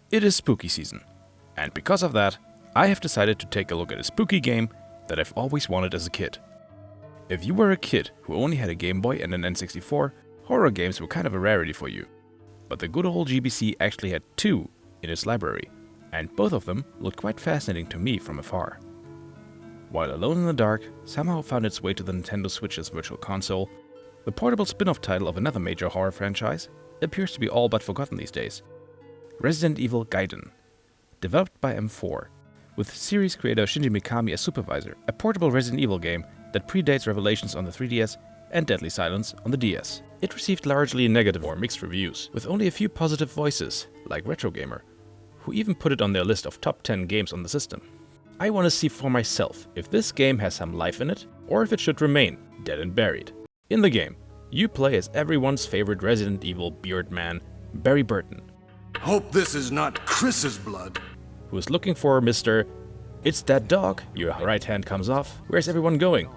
It is spooky season, and because of that, I have decided to take a look at a spooky game that I've always wanted as a kid. If you were a kid who only had a Game Boy and an N64, horror games were kind of a rarity for you. But the good old GBC actually had two in its library, and both of them looked quite fascinating to me from afar. While Alone in the Dark somehow found its way to the Nintendo Switch's Virtual Console, the portable spin-off title of another major horror franchise appears to be all but forgotten these days. Resident Evil Gaiden. Developed by M4, with series creator Shinji Mikami as supervisor, a portable Resident Evil game that predates Revelations on the 3DS and Deadly Silence on the DS. It received largely negative or mixed reviews, with only a few positive voices, like RetroGamer, who even put it on their list of top 10 games on the system. I want to see for myself if this game has some life in it, or if it should remain dead and buried. In the game, you play as everyone's favorite Resident Evil beard man, Barry Burton. Hope this is not Chris's blood. Who is looking for Mr. It's that dog, your right hand comes off, where's everyone going?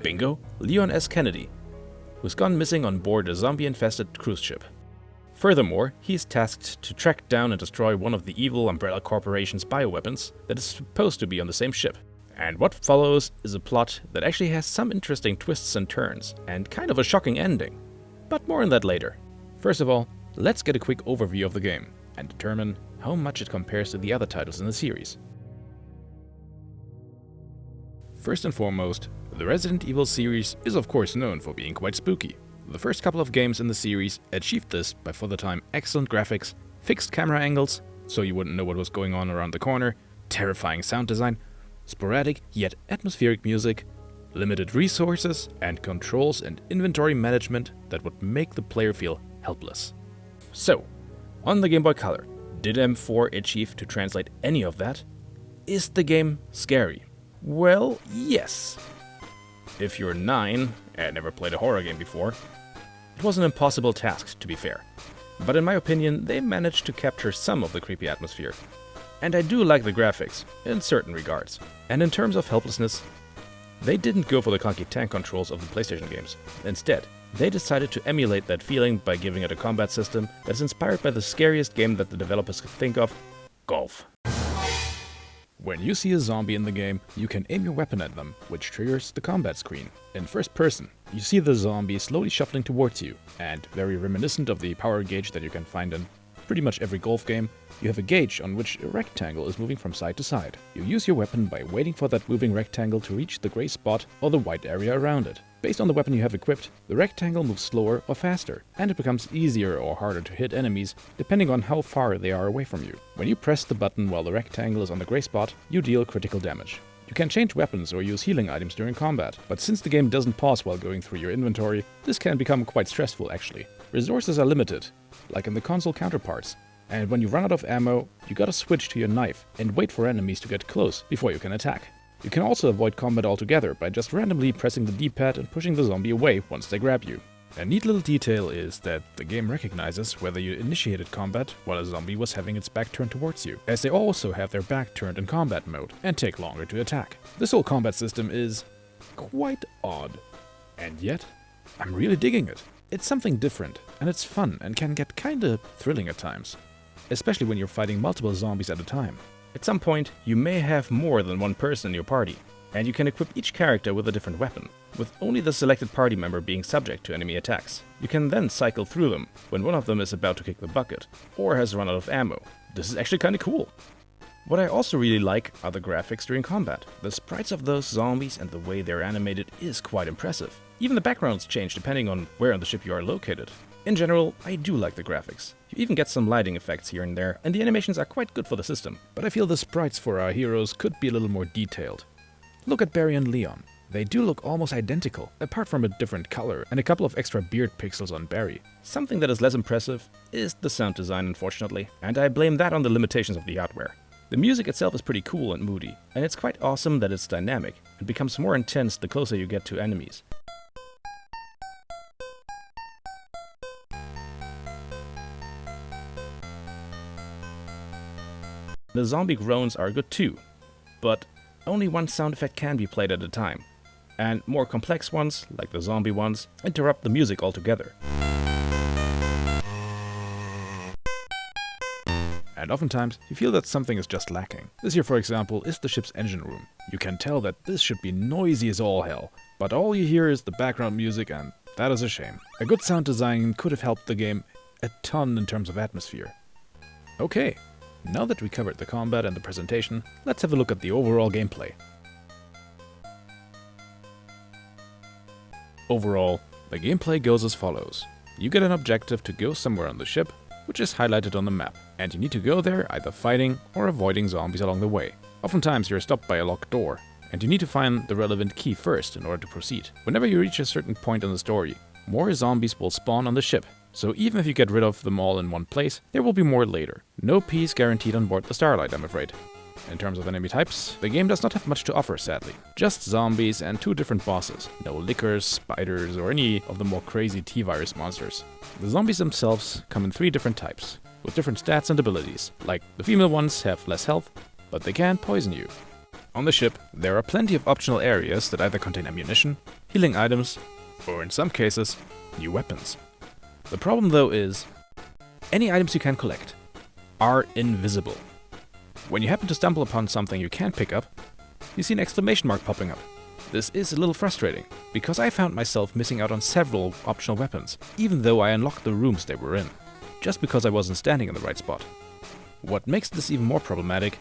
Bingo, Leon S. Kennedy, who's gone missing on board a zombie-infested cruise ship. Furthermore, he is tasked to track down and destroy one of the evil Umbrella Corporation's bioweapons that is supposed to be on the same ship. And what follows is a plot that actually has some interesting twists and turns, and kind of a shocking ending. But more on that later. First of all, let's get a quick overview of the game, and determine how much it compares to the other titles in the series. First and foremost, the Resident Evil series is of course known for being quite spooky. The first couple of games in the series achieved this by for the time excellent graphics, fixed camera angles, so you wouldn't know what was going on around the corner, terrifying sound design, sporadic yet atmospheric music, limited resources, and controls and inventory management that would make the player feel helpless. So, on the Game Boy Color, did M4 achieve to translate any of that? Is the game scary? Well, yes. If you're 9 and never played a horror game before, it was an impossible task, to be fair. But in my opinion, they managed to capture some of the creepy atmosphere. And I do like the graphics, in certain regards. And in terms of helplessness, they didn't go for the clunky tank controls of the PlayStation games. Instead, they decided to emulate that feeling by giving it a combat system that's inspired by the scariest game that the developers could think of, golf. When you see a zombie in the game, you can aim your weapon at them, which triggers the combat screen. In first person, you see the zombie slowly shuffling towards you, and very reminiscent of the power gauge that you can find in pretty much every golf game, you have a gauge on which a rectangle is moving from side to side. You use your weapon by waiting for that moving rectangle to reach the gray spot or the white area around it. Based on the weapon you have equipped, the rectangle moves slower or faster, and it becomes easier or harder to hit enemies depending on how far they are away from you. When you press the button while the rectangle is on the gray spot, you deal critical damage. You can change weapons or use healing items during combat, but since the game doesn't pause while going through your inventory, this can become quite stressful actually. Resources are limited, like in the console counterparts, and when you run out of ammo, you gotta switch to your knife and wait for enemies to get close before you can attack. You can also avoid combat altogether by just randomly pressing the D-pad and pushing the zombie away once they grab you. A neat little detail is that the game recognizes whether you initiated combat while a zombie was having its back turned towards you, as they also have their back turned in combat mode and take longer to attack. This whole combat system is quite odd, and yet I'm really digging it. It's something different, and it's fun and can get kinda thrilling at times, especially when you're fighting multiple zombies at a time. At some point, you may have more than one person in your party, and you can equip each character with a different weapon, with only the selected party member being subject to enemy attacks. You can then cycle through them when one of them is about to kick the bucket, or has run out of ammo. This is actually kinda cool. What I also really like are the graphics during combat. The sprites of those zombies and the way they're animated is quite impressive. Even the backgrounds change depending on where on the ship you are located. In general, I do like the graphics. You even get some lighting effects here and there, and the animations are quite good for the system. But I feel the sprites for our heroes could be a little more detailed. Look at Barry and Leon. They do look almost identical, apart from a different color and a couple of extra beard pixels on Barry. Something that is less impressive is the sound design, unfortunately, and I blame that on the limitations of the hardware. The music itself is pretty cool and moody, and it's quite awesome that it's dynamic and becomes more intense the closer you get to enemies. The zombie groans are good too, but only one sound effect can be played at a time, and more complex ones, like the zombie ones, interrupt the music altogether. and oftentimes you feel that something is just lacking. This here, for example, is the ship's engine room. You can tell that this should be noisy as all hell, but all you hear is the background music, and that is a shame. A good sound design could have helped the game a ton in terms of atmosphere. Okay, now that we covered the combat and the presentation, let's have a look at the overall gameplay. Overall, the gameplay goes as follows. You get an objective to go somewhere on the ship, which is highlighted on the map, and you need to go there either fighting or avoiding zombies along the way. Oftentimes you're stopped by a locked door, and you need to find the relevant key first in order to proceed. Whenever you reach a certain point in the story, more zombies will spawn on the ship, so even if you get rid of them all in one place, there will be more later. No peace guaranteed on board the Starlight, I'm afraid. In terms of enemy types, the game does not have much to offer, sadly. Just zombies and 2 different bosses. No lickers, spiders, or any of the more crazy T-virus monsters. The zombies themselves come in 3 different types, with different stats and abilities. Like, the female ones have less health, but they can poison you. On the ship, there are plenty of optional areas that either contain ammunition, healing items, or in some cases, new weapons. The problem though is, any items you can collect are invisible. When you happen to stumble upon something you can't pick up, you see an exclamation mark popping up. This is a little frustrating, because I found myself missing out on several optional weapons, even though I unlocked the rooms they were in, just because I wasn't standing in the right spot. What makes this even more problematic,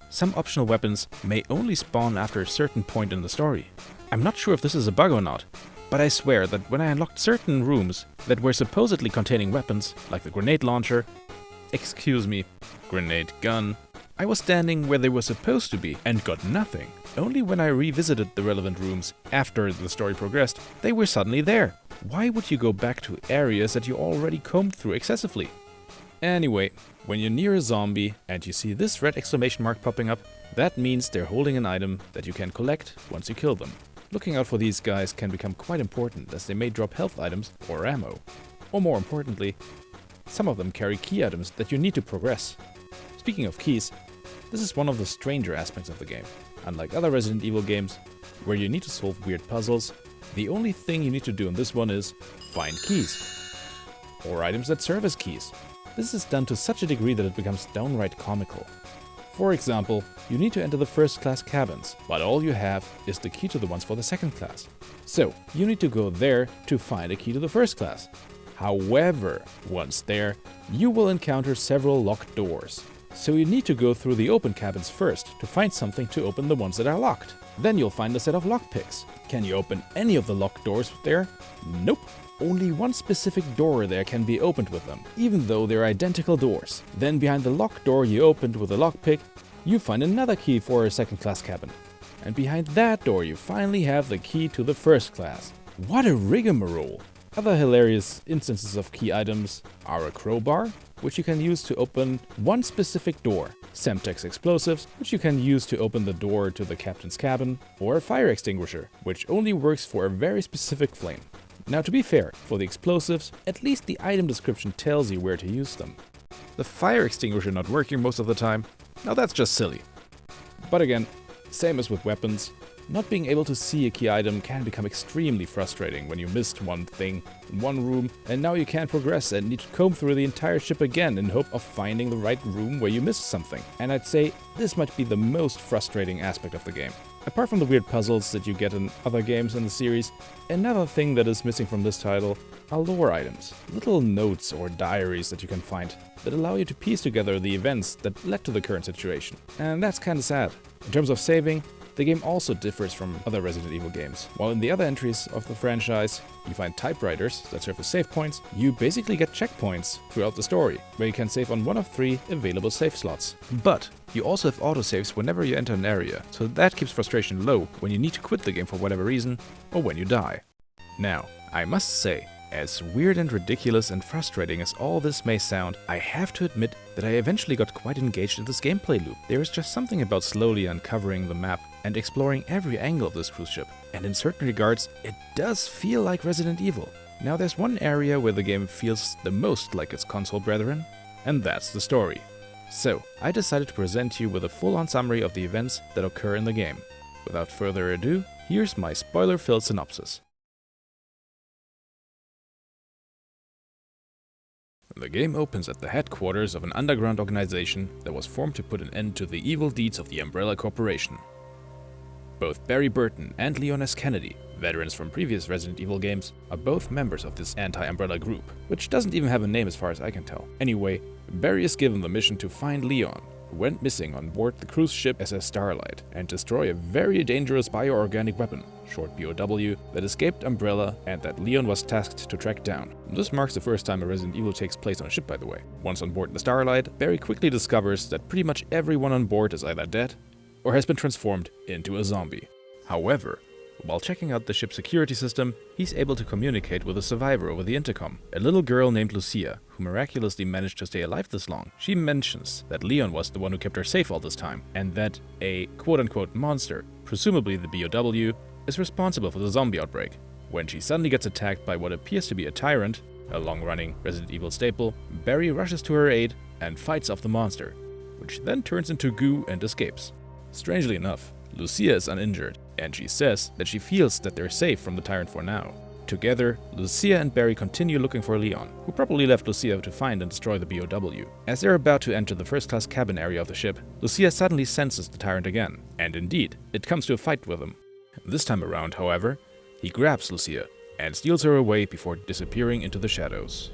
some optional weapons may only spawn after a certain point in the story. I'm not sure if this is a bug or not, but I swear that when I unlocked certain rooms that were supposedly containing weapons, like the grenade launcher, grenade gun, I was standing where they were supposed to be and got nothing. Only when I revisited the relevant rooms after the story progressed, they were suddenly there. Why would you go back to areas that you already combed through excessively? Anyway, when you're near a zombie and you see this red exclamation mark popping up, that means they're holding an item that you can collect once you kill them. Looking out for these guys can become quite important, as they may drop health items or ammo. Or more importantly, some of them carry key items that you need to progress. Speaking of keys, this is one of the stranger aspects of the game. Unlike other Resident Evil games, where you need to solve weird puzzles, the only thing you need to do in this one is find keys. Or items that serve as keys. This is done to such a degree that it becomes downright comical. For example, you need to enter the first class cabins, but all you have is the key to the ones for the second class. So, you need to go there to find a key to the first class. However, once there, you will encounter several locked doors. So you need to go through the open cabins first to find something to open the ones that are locked. Then you'll find a set of lockpicks. Can you open any of the locked doors there? Nope. Only one specific door there can be opened with them, even though they're identical doors. Then behind the locked door you opened with a lockpick, you find another key for a second class cabin. And behind that door you finally have the key to the first class. What a rigmarole! Other hilarious instances of key items are a crowbar, which you can use to open one specific door, Semtex explosives, which you can use to open the door to the captain's cabin, or a fire extinguisher, which only works for a very specific flame. Now, to be fair, for the explosives, at least the item description tells you where to use them. The fire extinguisher not working most of the time, now that's just silly. But again, same as with weapons, not being able to see a key item can become extremely frustrating when you missed one thing in one room and now you can't progress and need to comb through the entire ship again in hope of finding the right room where you missed something. And I'd say this might be the most frustrating aspect of the game. Apart from the weird puzzles that you get in other games in the series, another thing that is missing from this title are lore items, little notes or diaries that you can find that allow you to piece together the events that led to the current situation. And that's kinda sad. In terms of saving, the game also differs from other Resident Evil games. While in the other entries of the franchise, you find typewriters that serve as save points, you basically get checkpoints throughout the story, where you can save on one of 3 available save slots. But you also have autosaves whenever you enter an area, so that keeps frustration low when you need to quit the game for whatever reason, or when you die. Now, I must say, as weird and ridiculous and frustrating as all this may sound, I have to admit that I eventually got quite engaged in this gameplay loop. There is just something about slowly uncovering the map and exploring every angle of this cruise ship, and in certain regards, it does feel like Resident Evil. Now there's one area where the game feels the most like its console brethren, and that's the story. So, I decided to present you with a full-on summary of the events that occur in the game. Without further ado, here's my spoiler-filled synopsis. The game opens at the headquarters of an underground organization that was formed to put an end to the evil deeds of the Umbrella Corporation. Both Barry Burton and Leon S. Kennedy, veterans from previous Resident Evil games, are both members of this anti-Umbrella group, which doesn't even have a name as far as I can tell. Anyway, Barry is given the mission to find Leon, who went missing on board the cruise ship SS Starlight, and destroy a very dangerous bioorganic weapon, short BOW, that escaped Umbrella and that Leon was tasked to track down. This marks the first time a Resident Evil takes place on a ship, by the way. Once on board the Starlight, Barry quickly discovers that pretty much everyone on board is either dead or has been transformed into a zombie. However, while checking out the ship's security system, he's able to communicate with a survivor over the intercom, a little girl named Lucia, who miraculously managed to stay alive this long. She mentions that Leon was the one who kept her safe all this time, and that a quote-unquote monster, presumably the BOW, is responsible for the zombie outbreak. When she suddenly gets attacked by what appears to be a tyrant, a long-running Resident Evil staple, Barry rushes to her aid and fights off the monster, which then turns into goo and escapes. Strangely enough, Lucia is uninjured, and she says that she feels that they're safe from the tyrant for now. Together, Lucia and Barry continue looking for Leon, who probably left Lucia to find and destroy the BOW. As they're about to enter the first-class cabin area of the ship, Lucia suddenly senses the tyrant again, and indeed, it comes to a fight with him. This time around, however, he grabs Lucia and steals her away before disappearing into the shadows.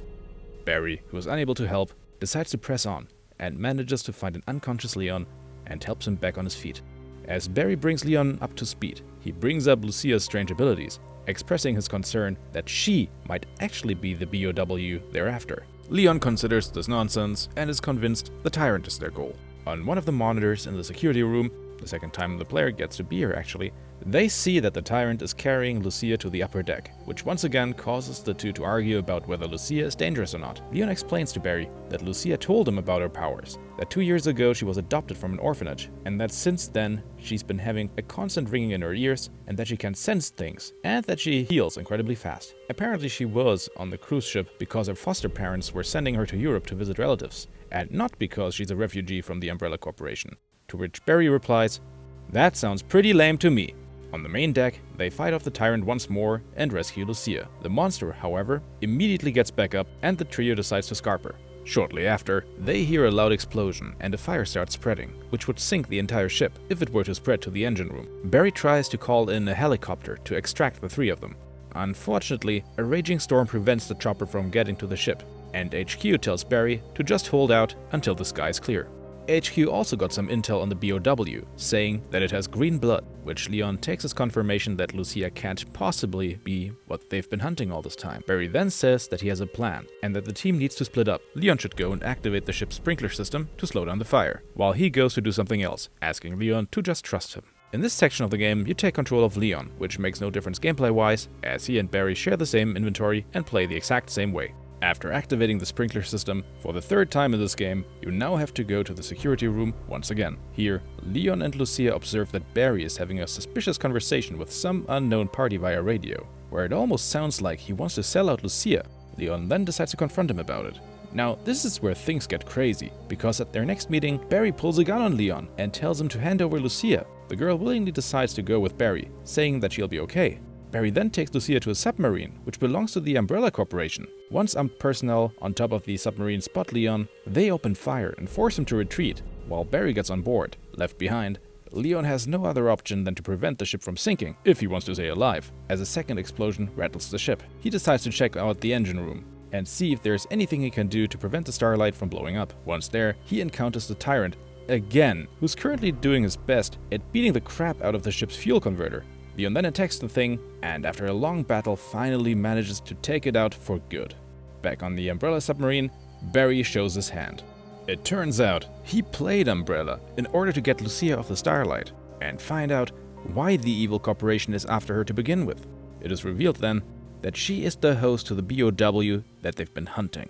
Barry, who is unable to help, decides to press on and manages to find an unconscious Leon and helps him back on his feet. As Barry brings Leon up to speed, he brings up Lucia's strange abilities, expressing his concern that she might actually be the BOW thereafter. Leon considers this nonsense and is convinced the tyrant is their goal. On one of the monitors in the security room, the second time the player gets to be here actually, they see that the tyrant is carrying Lucia to the upper deck, which once again causes the two to argue about whether Lucia is dangerous or not. Leon explains to Barry that Lucia told him about her powers, that 2 years ago she was adopted from an orphanage, and that since then she's been having a constant ringing in her ears, and that she can sense things, and that she heals incredibly fast. Apparently she was on the cruise ship because her foster parents were sending her to Europe to visit relatives, and not because she's a refugee from the Umbrella Corporation. To which Barry replies, "That sounds pretty lame to me." On the main deck, they fight off the tyrant once more and rescue Lucia. The monster, however, immediately gets back up and the trio decides to scarp her. Shortly after, they hear a loud explosion and a fire starts spreading, which would sink the entire ship if it were to spread to the engine room. Barry tries to call in a helicopter to extract the three of them. Unfortunately, a raging storm prevents the chopper from getting to the ship, and HQ tells Barry to just hold out until the sky is clear. HQ also got some intel on the BOW, saying that it has green blood, which Leon takes as confirmation that Lucia can't possibly be what they've been hunting all this time. Barry then says that he has a plan, and that the team needs to split up. Leon should go and activate the ship's sprinkler system to slow down the fire, while he goes to do something else, asking Leon to just trust him. In this section of the game, you take control of Leon, which makes no difference gameplay-wise, as he and Barry share the same inventory and play the exact same way. After activating the sprinkler system for the third time in this game, you now have to go to the security room once again. Here, Leon and Lucia observe that Barry is having a suspicious conversation with some unknown party via radio, where it almost sounds like he wants to sell out Lucia. Leon then decides to confront him about it. Now, this is where things get crazy, because at their next meeting, Barry pulls a gun on Leon and tells him to hand over Lucia. The girl willingly decides to go with Barry, saying that she'll be okay. Barry then takes Lucia to a submarine, which belongs to the Umbrella Corporation. Once armed personnel on top of the submarine spot Leon, they open fire and force him to retreat. While Barry gets on board, left behind, Leon has no other option than to prevent the ship from sinking, if he wants to stay alive, as a second explosion rattles the ship. He decides to check out the engine room and see if there's anything he can do to prevent the Starlight from blowing up. Once there, he encounters the tyrant again, who's currently doing his best at beating the crap out of the ship's fuel converter. Leon then attacks the thing, and after a long battle finally manages to take it out for good. Back on the Umbrella submarine, Barry shows his hand. It turns out he played Umbrella in order to get Lucia off the Starlight, and find out why the evil corporation is after her to begin with. It is revealed then that she is the host to the BOW that they've been hunting.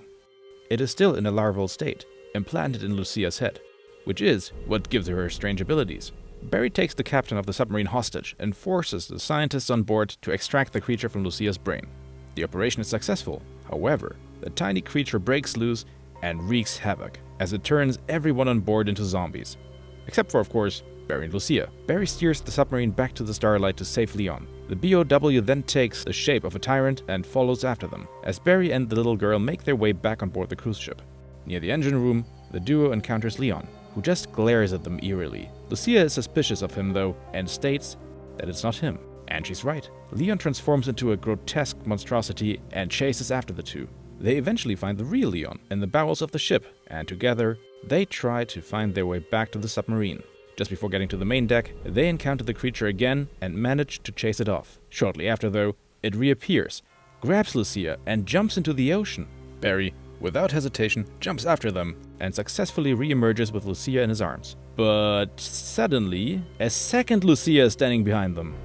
It is still in a larval state, implanted in Lucia's head, which is what gives her strange abilities. Barry takes the captain of the submarine hostage and forces the scientists on board to extract the creature from Lucia's brain. The operation is successful. However, the tiny creature breaks loose and wreaks havoc, as it turns everyone on board into zombies. Except for, of course, Barry and Lucia. Barry steers the submarine back to the Starlight to save Leon. The BOW then takes the shape of a tyrant and follows after them, as Barry and the little girl make their way back on board the cruise ship. Near the engine room, the duo encounters Leon, who just glares at them eerily. Lucia is suspicious of him though, and states that it's not him. And she's right. Leon transforms into a grotesque monstrosity and chases after the two. They eventually find the real Leon in the bowels of the ship, and together, they try to find their way back to the submarine. Just before getting to the main deck, they encounter the creature again and manage to chase it off. Shortly after though, it reappears, grabs Lucia and jumps into the ocean. Barry, without hesitation, jumps after them and successfully re-emerges with Lucia in his arms. But suddenly, a second Lucia is standing behind them.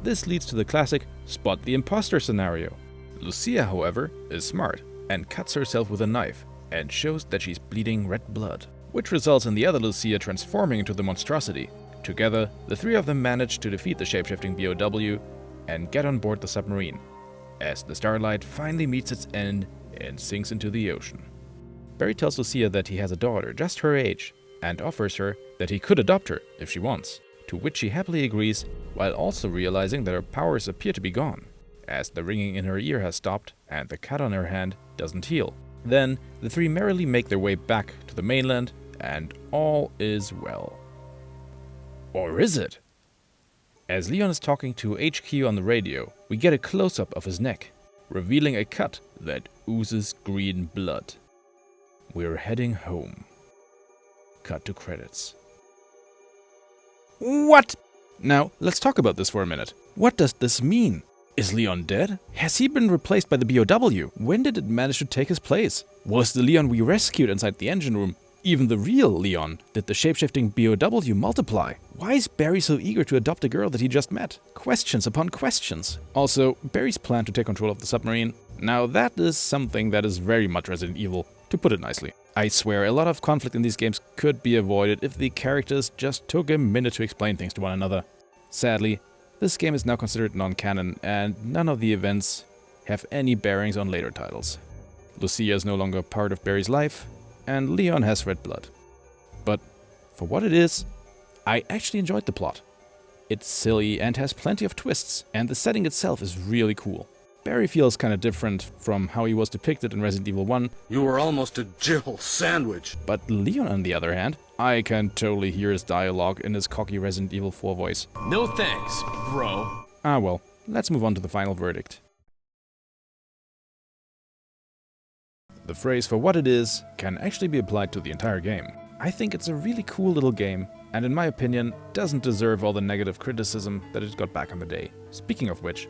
This leads to the classic spot the imposter scenario. Lucia, however, is smart and cuts herself with a knife and shows that she's bleeding red blood, which results in the other Lucia transforming into the monstrosity. Together, the three of them manage to defeat the shapeshifting BOW and get on board the submarine, as the Starlight finally meets its end and sinks into the ocean. Barry tells Lucia that he has a daughter just her age and offers her that he could adopt her if she wants, to which she happily agrees, while also realizing that her powers appear to be gone, as the ringing in her ear has stopped and the cut on her hand doesn't heal. Then, the three merrily make their way back to the mainland, and all is well. Or is it? As Leon is talking to HQ on the radio, we get a close-up of his neck, revealing a cut that oozes green blood. We're heading home. Cut to credits. What? Now, let's talk about this for a minute. What does this mean? Is Leon dead? Has he been replaced by the BOW? When did it manage to take his place? Was the Leon we rescued inside the engine room even the real Leon? Did the shapeshifting BOW multiply? Why is Barry so eager to adopt a girl that he just met? Questions upon questions. Also, Barry's plan to take control of the submarine. Now that is something that is very much Resident Evil, to put it nicely. I swear, a lot of conflict in these games could be avoided if the characters just took a minute to explain things to one another. Sadly, this game is now considered non-canon, and none of the events have any bearings on later titles. Lucia is no longer part of Barry's life, and Leon has red blood. But for what it is, I actually enjoyed the plot. It's silly and has plenty of twists, and the setting itself is really cool. Barry feels kinda different from how he was depicted in Resident Evil 1. You were almost a Jill sandwich. But Leon, on the other hand, I can totally hear his dialogue in his cocky Resident Evil 4 voice. No thanks, bro. Ah well, let's move on to the final verdict. The phrase "for what it is" can actually be applied to the entire game. I think it's a really cool little game, and in my opinion, doesn't deserve all the negative criticism that it got back in the day. Speaking of which,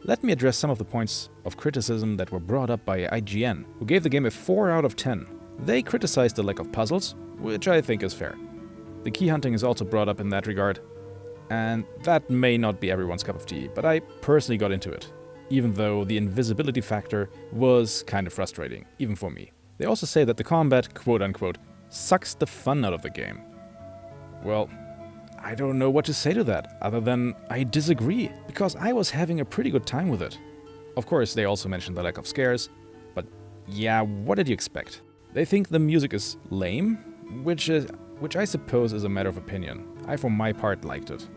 let me address some of the points of criticism that were brought up by IGN, who gave the game a 4 out of 10. They criticized the lack of puzzles, which I think is fair. The key hunting is also brought up in that regard, and that may not be everyone's cup of tea, but I personally got into it, even though the invisibility factor was kind of frustrating, even for me. They also say that the combat, quote-unquote, sucks the fun out of the game. Well, I don't know what to say to that, other than I disagree, because I was having a pretty good time with it. Of course, they also mentioned the lack of scares, but yeah, what did you expect? They think the music is lame, which I suppose is a matter of opinion. I, for my part, liked it.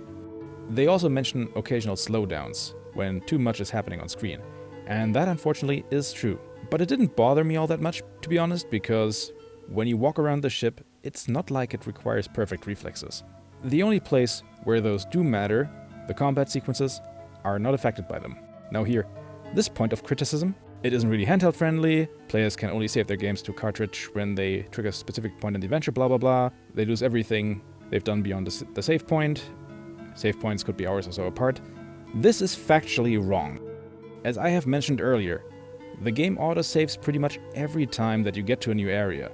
They also mention occasional slowdowns, when too much is happening on screen, and that unfortunately is true. But it didn't bother me all that much, to be honest, because when you walk around the ship, it's not like it requires perfect reflexes. The only place where those do matter, the combat sequences, are not affected by them. Now here, this point of criticism, it isn't really handheld friendly, players can only save their games to cartridge when they trigger a specific point in the adventure, blah blah blah, they lose everything they've done beyond the save point, save points could be hours or so apart. This is factually wrong. As I have mentioned earlier, the game autosaves pretty much every time that you get to a new area.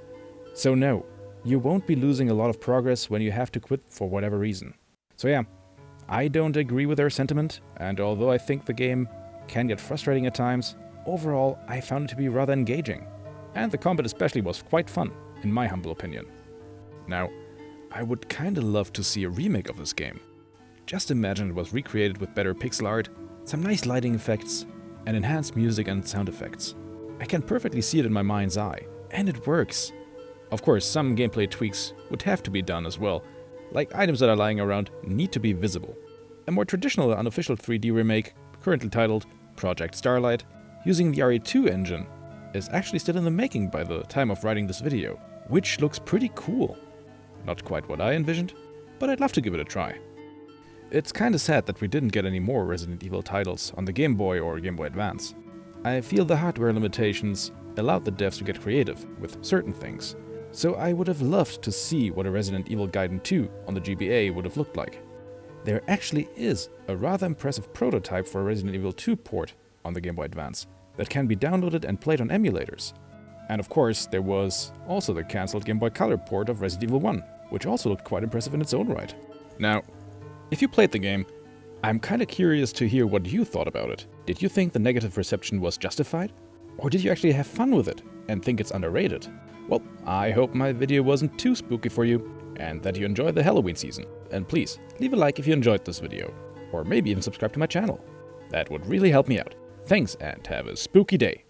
So no, you won't be losing a lot of progress when you have to quit for whatever reason. So yeah, I don't agree with their sentiment, and although I think the game can get frustrating at times, overall I found it to be rather engaging. And the combat especially was quite fun, in my humble opinion. Now, I would kinda love to see a remake of this game. Just imagine it was recreated with better pixel art, some nice lighting effects, and enhanced music and sound effects. I can perfectly see it in my mind's eye, and it works. Of course, some gameplay tweaks would have to be done as well, like items that are lying around, need to be visible. A more traditional unofficial 3D remake, currently titled Project Starlight, using the RE2 engine, is actually still in the making by the time of writing this video, which looks pretty cool. Not quite what I envisioned, but I'd love to give it a try. It's kinda sad that we didn't get any more Resident Evil titles on the Game Boy or Game Boy Advance. I feel the hardware limitations allowed the devs to get creative with certain things, so I would have loved to see what a Resident Evil Gaiden 2 on the GBA would have looked like. There actually is a rather impressive prototype for a Resident Evil 2 port on the Game Boy Advance that can be downloaded and played on emulators. And of course, there was also the cancelled Game Boy Color port of Resident Evil 1, which also looked quite impressive in its own right. Now, if you played the game, I'm kinda curious to hear what you thought about it. Did you think the negative reception was justified? Or did you actually have fun with it and think it's underrated? Well, I hope my video wasn't too spooky for you and that you enjoyed the Halloween season. And please, leave a like if you enjoyed this video, or maybe even subscribe to my channel. That would really help me out. Thanks and have a spooky day.